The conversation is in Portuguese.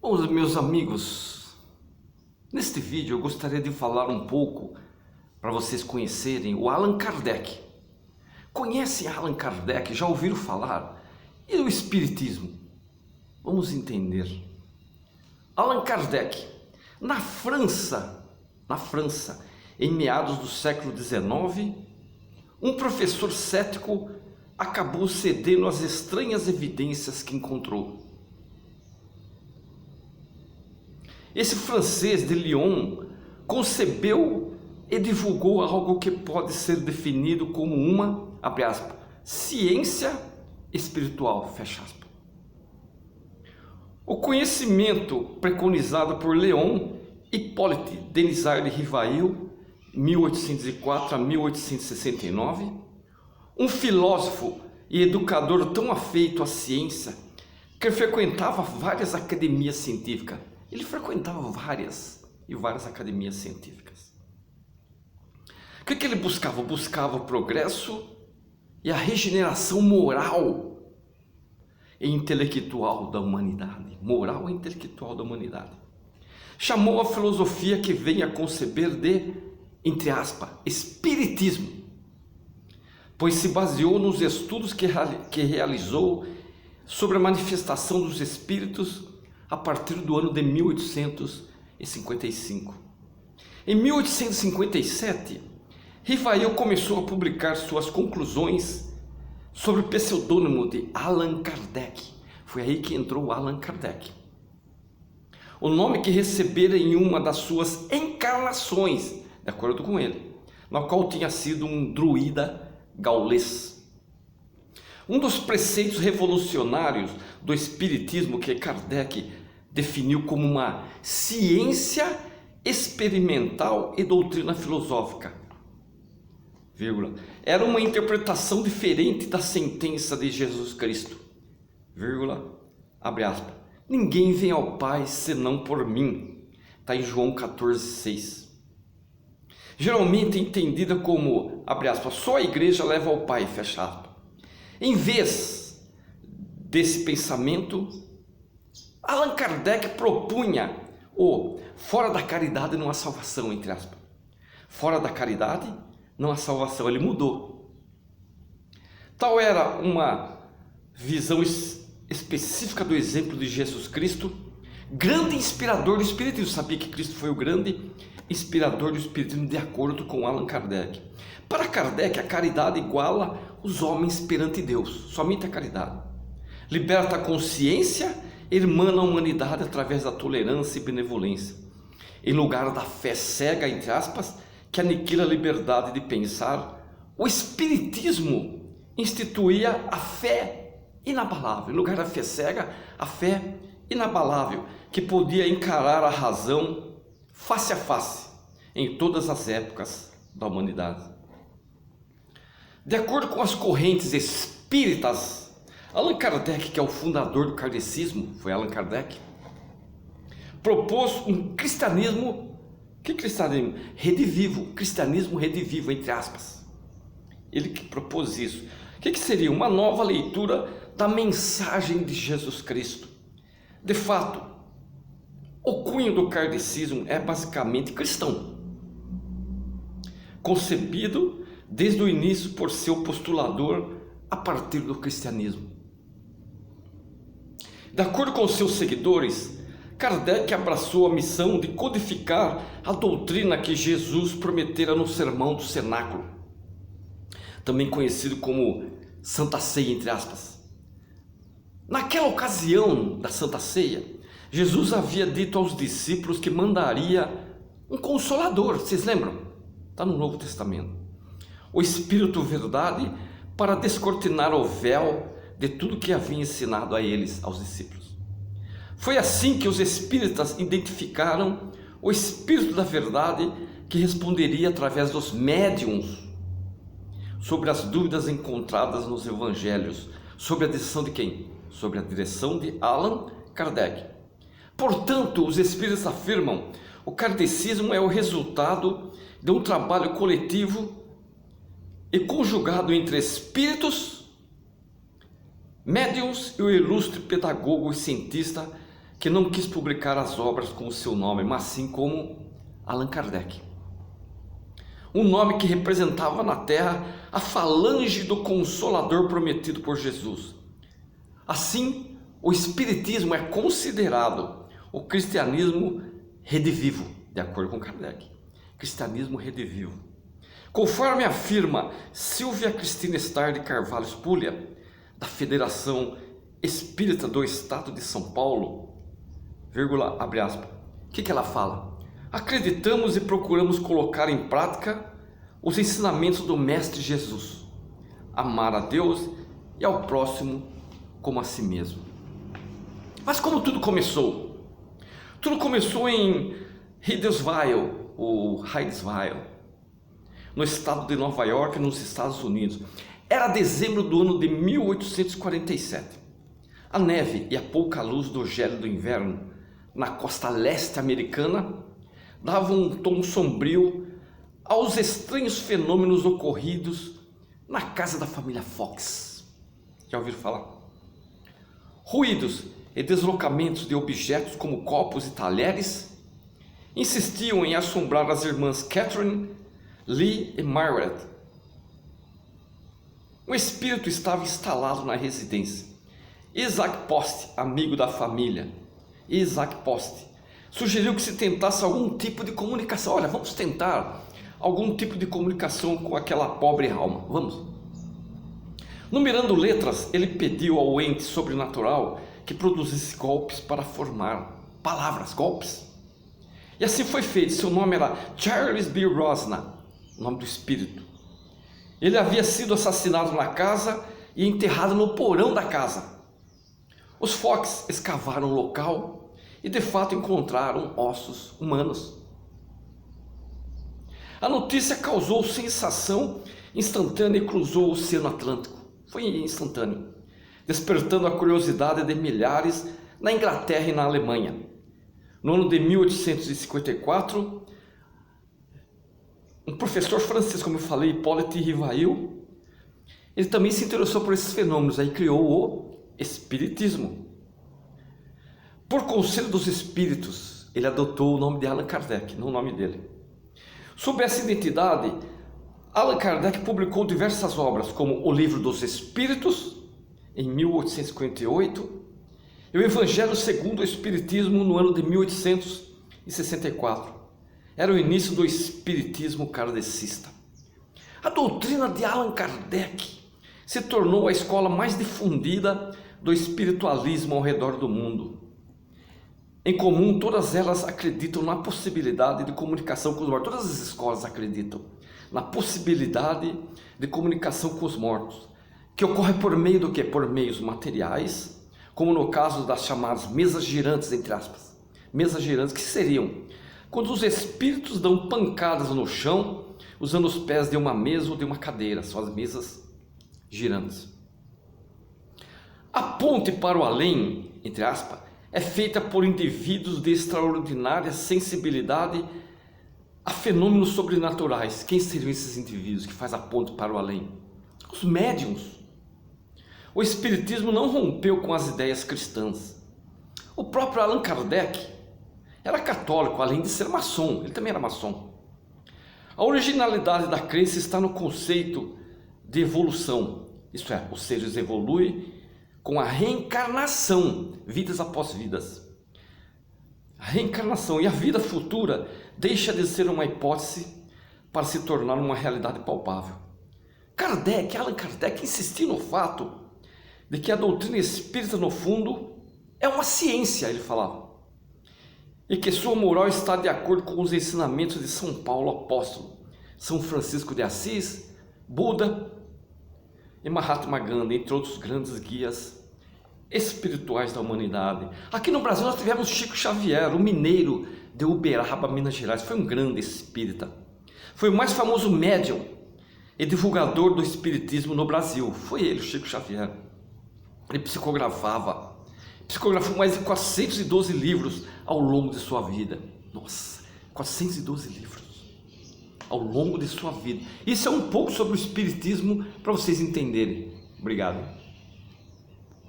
Bom, meus amigos, neste vídeo eu gostaria de falar um pouco para vocês conhecerem o Allan Kardec. Conhecem Allan Kardec? Já ouviram falar? E o Espiritismo? Vamos entender. Allan Kardec, na França, em meados do século XIX, um professor cético acabou cedendo às estranhas evidências que encontrou. Esse francês de Lyon concebeu e divulgou algo que pode ser definido como uma, abre aspas, ciência espiritual, fecha aspas. O conhecimento preconizado por Léon Hippolyte Denisard de Rivail, 1804 a 1869, um filósofo e educador tão afeito à ciência que frequentava várias academias científicas. Ele frequentava várias academias científicas. O que ele buscava? Buscava o progresso e a regeneração moral e intelectual da humanidade. Moral e intelectual da humanidade. Chamou a filosofia que vem a conceber de, entre aspas, espiritismo, pois se baseou nos estudos que realizou sobre a manifestação dos espíritos a partir do ano de 1855. Em 1857, Rivail começou a publicar suas conclusões sobre o pseudônimo de Allan Kardec. Foi aí que entrou Allan Kardec. O nome que recebera em uma das suas encarnações, de acordo com ele, na qual tinha sido um druida gaulês. Um dos preceitos revolucionários do espiritismo que Kardec definiu como uma ciência experimental e doutrina filosófica, vírgula, era uma interpretação diferente da sentença de Jesus Cristo, vírgula, abre aspas, ninguém vem ao Pai senão por mim, está em João 14,6. Geralmente entendida como, abre aspas, só a igreja leva ao Pai, fecha aspas. Em vez desse pensamento, Allan Kardec propunha o fora da caridade não há salvação, entre aspas. Fora da caridade não há salvação, ele mudou. Tal era uma visão específica do exemplo de Jesus Cristo, grande inspirador do Espiritismo. Sabia que Cristo foi o grande inspirador do Espiritismo, de acordo com Allan Kardec. Para Kardec, a caridade iguala os homens perante Deus, somente a caridade. Liberta a consciência, irmana a humanidade através da tolerância e benevolência, em lugar da fé cega, entre aspas, que aniquila a liberdade de pensar. O Espiritismo instituía a fé inabalável, em lugar da fé cega, a fé inabalável, que podia encarar a razão face a face, em todas as épocas da humanidade. De acordo com as correntes espíritas, Allan Kardec, que é o fundador do kardecismo, foi Allan Kardec, propôs um cristianismo, que cristianismo? Redivivo, cristianismo redivivo, entre aspas. Ele que propôs isso. O que seria? Uma nova leitura da mensagem de Jesus Cristo. De fato, o cunho do kardecismo é basicamente cristão, concebido desde o início por seu postulador a partir do cristianismo. De acordo com seus seguidores, Kardec abraçou a missão de codificar a doutrina que Jesus prometera no Sermão do Cenáculo, também conhecido como Santa Ceia, entre aspas. Naquela ocasião da Santa Ceia, Jesus havia dito aos discípulos que mandaria um Consolador, vocês lembram? Está no Novo Testamento. O Espírito Verdade, para descortinar o véu de tudo que havia ensinado a eles, aos discípulos. Foi assim que os espíritas identificaram o Espírito da Verdade, que responderia através dos médiuns sobre as dúvidas encontradas nos evangelhos, sobre a direção de quem? Sobre a direção de Allan Kardec. Portanto, os espíritas afirmam, o kardecismo é o resultado de um trabalho coletivo e conjugado entre espíritos, médiuns e o ilustre pedagogo e cientista que não quis publicar as obras com o seu nome, mas sim como Allan Kardec. Um nome que representava na Terra a falange do Consolador prometido por Jesus. Assim, o Espiritismo é considerado o cristianismo redivivo, de acordo com Kardec. Cristianismo redivivo. Conforme afirma Silvia Cristina Star de Carvalho Spuglia, da Federação Espírita do Estado de São Paulo, vírgula, abre aspas, o que ela fala? Acreditamos e procuramos colocar em prática os ensinamentos do Mestre Jesus. Amar a Deus e ao próximo como a si mesmo. Mas como tudo começou? Tudo começou em Hydesville, ou Hydesville, no estado de Nova York, nos Estados Unidos. Era dezembro do ano de 1847. A neve e a pouca luz do gélido inverno na costa leste americana davam um tom sombrio aos estranhos fenômenos ocorridos na casa da família Fox. Já ouviram falar? Ruídos e deslocamentos de objetos como copos e talheres insistiam em assombrar as irmãs Catherine, Lee e Margaret. Um espírito estava instalado na residência. Isaac Post, amigo da família, Isaac Post, sugeriu que se tentasse algum tipo de comunicação. Olha, vamos tentar algum tipo de comunicação com aquela pobre alma. Vamos. Numerando letras, ele pediu ao ente sobrenatural que produzisse golpes para formar palavras, golpes. E assim foi feito. Seu nome era Charles B. Rosna, o nome do espírito. Ele havia sido assassinado na casa e enterrado no porão da casa. Os Fox escavaram o local e de fato encontraram ossos humanos. A notícia causou sensação instantânea e cruzou o Oceano Atlântico. Foi instantâneo, despertando a curiosidade de milhares na Inglaterra e na Alemanha. No ano de 1854, um professor francês, como eu falei, Hippolyte Rivail, ele também se interessou por esses fenômenos, aí criou o Espiritismo. Por conselho dos espíritos, ele adotou o nome de Allan Kardec, não o nome dele. Sob essa identidade, Allan Kardec publicou diversas obras, como O Livro dos Espíritos, em 1858, e o Evangelho segundo o Espiritismo, no ano de 1864. Era o início do espiritismo kardecista. A doutrina de Allan Kardec se tornou a escola mais difundida do espiritualismo ao redor do mundo. Em comum, todas elas acreditam na possibilidade de comunicação com os mortos. Todas as escolas acreditam na possibilidade de comunicação com os mortos, que ocorre por meio do quê? Por meios materiais, como no caso das chamadas mesas girantes, entre aspas. Mesas girantes, que seriam quando os espíritos dão pancadas no chão, usando os pés de uma mesa ou de uma cadeira, são as mesas girantes. A ponte para o além, entre aspas, é feita por indivíduos de extraordinária sensibilidade a fenômenos sobrenaturais. Quem seriam esses indivíduos que fazem a ponte para o além? Os médiuns. O Espiritismo não rompeu com as ideias cristãs. O próprio Allan Kardec era católico, além de ser maçom, ele também era maçom. A originalidade da crença está no conceito de evolução, isto é, os seres evoluem com a reencarnação, vidas após vidas. A reencarnação e a vida futura deixa de ser uma hipótese para se tornar uma realidade palpável. Allan Kardec insistiu no fato de que a doutrina espírita, no fundo, é uma ciência, ele falava, e que sua moral está de acordo com os ensinamentos de São Paulo apóstolo, São Francisco de Assis, Buda e Mahatma Gandhi, entre outros grandes guias espirituais da humanidade. Aqui no Brasil nós tivemos Chico Xavier, o mineiro de Uberaba, Minas Gerais. Foi um grande espírita, foi o mais famoso médium e divulgador do espiritismo no Brasil. Foi ele, o Chico Xavier. Ele psicografou mais de 412 livros ao longo de sua vida. Nossa, 412 livros ao longo de sua vida. Isso é um pouco sobre o espiritismo, para vocês entenderem. Obrigado.